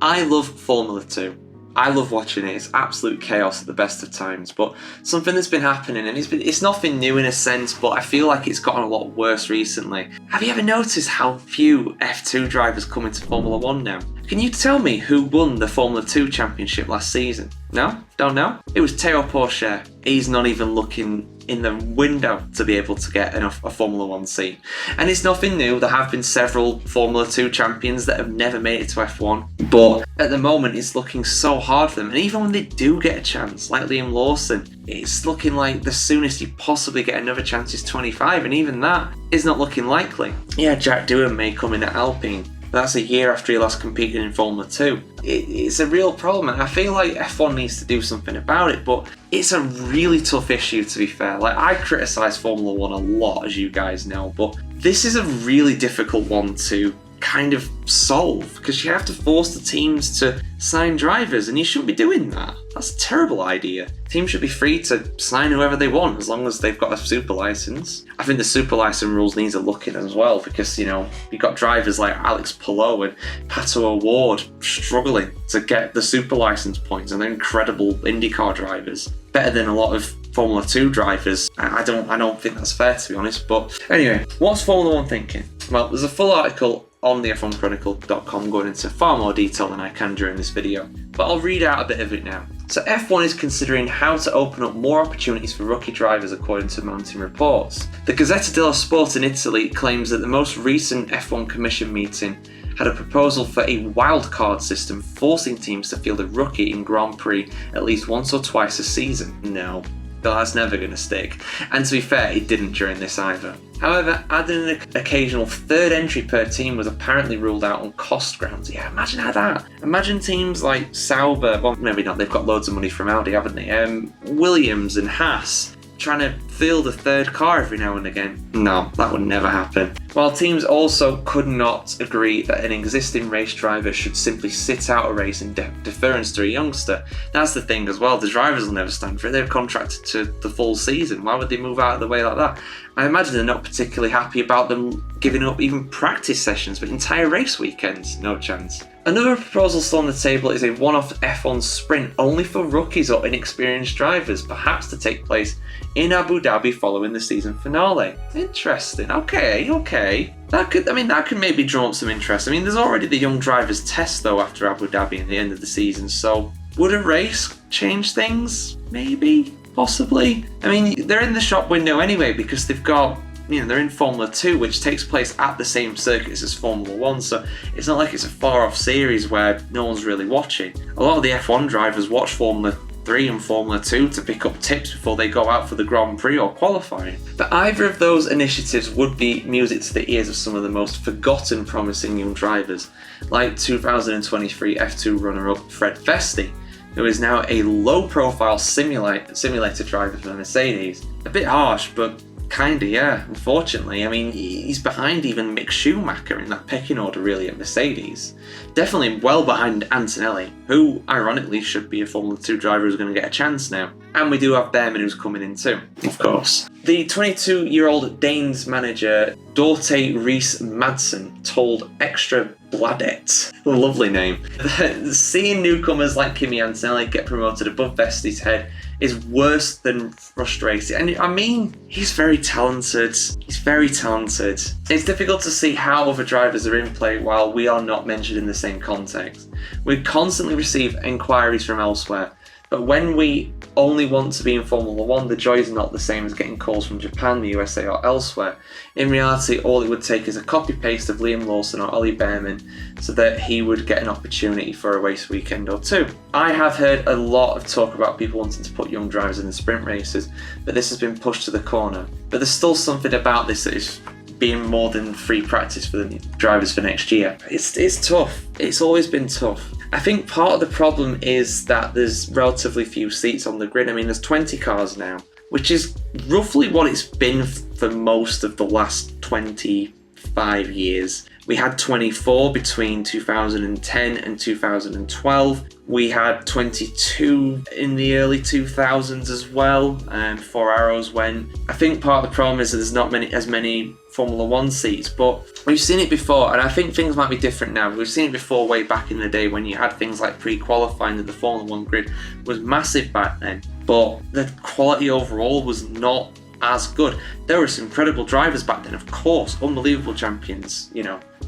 I love Formula 2. I love watching it. It's absolute chaos at the best of times. But something that's been happening, and it's nothing new in a sense, but I feel like it's gotten a lot worse recently. Have you ever noticed how few F2 drivers come into Formula 1 now? Can you tell me who won the Formula 2 championship last season? No? Don't know? It was Théo Pourchaire. He's not even looking in the window to be able to get a Formula 1 seat. And it's nothing new. There have been several Formula 2 champions that have never made it to F1. But at the moment, it's looking so hard for them. And even when they do get a chance, like Liam Lawson, it's looking like the soonest you possibly get another chance is 25. And even that is not looking likely. Yeah, Jack Doohan may come in at Alpine. That's a year after he last competed in Formula 2. It's a real problem, and I feel like F1 needs to do something about it, but it's a really tough issue, to be fair. Like, I criticise Formula 1 a lot, as you guys know, but this is a really difficult one to kind of solve, because you have to force the teams to sign drivers, and you shouldn't be doing that. That's a terrible idea. Teams should be free to sign whoever they want, as long as they've got a super license. I think the super license rules needs a look in as well, because, you know, you've got drivers like Alex Palou and Pato O'Ward struggling to get the super license points, and they're incredible IndyCar drivers. Better than a lot of Formula 2 drivers. I don't think that's fair, to be honest. But anyway, what's Formula 1 thinking? Well, there's a full article on the F1Chronicle.com going into far more detail than I can during this video, but I'll read out a bit of it now. So F1 is considering how to open up more opportunities for rookie drivers, according to mounting reports. The Gazzetta dello Sport in Italy claims that the most recent F1 Commission meeting had a proposal for a wildcard system forcing teams to field a rookie in Grand Prix at least once or twice a season. No, that's never going to stick. And to be fair, it didn't during this either. However, adding an occasional third entry per team was apparently ruled out on cost grounds. Yeah, imagine that. Imagine teams like Sauber, well, maybe not, they've got loads of money from Audi, haven't they? Williams and Haas trying to field a third car every now and again. No, that would never happen. While teams also could not agree that an existing race driver should simply sit out a race in deference to a youngster. That's the thing as well, the drivers will never stand for it. They're contracted to the full season. Why would they move out of the way like that? I imagine they're not particularly happy about them giving up even practice sessions, but entire race weekends, no chance. Another proposal still on the table is a one-off F1 sprint only for rookies or inexperienced drivers, perhaps to take place in Abu Dhabi following the season finale. Interesting. Okay. That could maybe draw up some interest. I mean, there's already the young drivers test though after Abu Dhabi at the end of the season, so would a race change things? Maybe, possibly. I mean, they're in the shop window anyway because they've got, they're in Formula 2, which takes place at the same circuits as Formula 1, so it's not like it's a far-off series where no one's really watching. A lot of the F1 drivers watch Formula 3 and Formula 2 to pick up tips before they go out for the Grand Prix or qualifying. But either of those initiatives would be music to the ears of some of the most forgotten promising young drivers, like 2023 F2 runner-up Fred Vesti, who is now a low-profile simulator driver for Mercedes. A bit harsh, but kinda, yeah, unfortunately. I mean, he's behind even Mick Schumacher in that pecking order, really, at Mercedes. Definitely well behind Antonelli, who, ironically, should be a Formula 2 driver who's going to get a chance now. And we do have Behrman, who's coming in too, of course. The 22-year-old Danes manager, Dorte Rees Madson, told Extra Bladet, a lovely name, that seeing newcomers like Kimi Antonelli get promoted above Vesti's head is worse than frustrating. And I mean, he's very talented. It's difficult to see how other drivers are in play while we are not mentioned in the same context. We constantly receive inquiries from elsewhere, but when we only want to be in Formula 1, the joy is not the same as getting calls from Japan, the USA or elsewhere. In reality, all it would take is a copy-paste of Liam Lawson or Ollie Behrman so that he would get an opportunity for a race weekend or two. I have heard a lot of talk about people wanting to put young drivers in the sprint races, but this has been pushed to the corner. But there's still something about this that is being more than free practice for the drivers for next year. It's tough. It's always been tough. I think part of the problem is that there's relatively few seats on the grid. I mean, there's 20 cars now, which is roughly what it's been for most of the last 25 years. We had 24 between 2010 and 2012. We had 22 in the early 2000s as well, before Arrows went. I think part of the problem is that there's not as many Formula One seats, but we've seen it before, and I think things might be different now. We've seen it before way back in the day when you had things like pre-qualifying, that the Formula One grid was massive back then, but the quality overall was not as good. There were some incredible drivers back then, of course, unbelievable champions,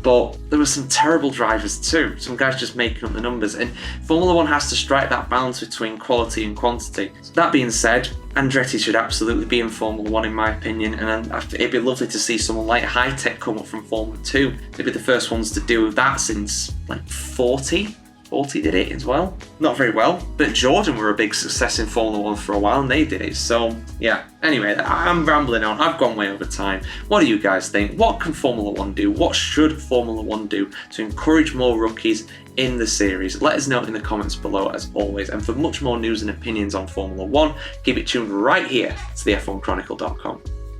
but there were some terrible drivers too, some guys just making up the numbers, and Formula One has to strike that balance between quality and quantity. That being said, Andretti should absolutely be in Formula One in my opinion, and it'd be lovely to see someone like High Tech come up from Formula 2. They'd be the first ones to do that since like 40 did it as well. Not very well, but Jordan were a big success in Formula 1 for a while and they did it. So yeah, anyway, I'm rambling on. I've gone way over time. What do you guys think? What can Formula 1 do? What should Formula 1 do to encourage more rookies in the series? Let us know in the comments below as always. And for much more news and opinions on Formula 1, keep it tuned right here to the F1Chronicle.com.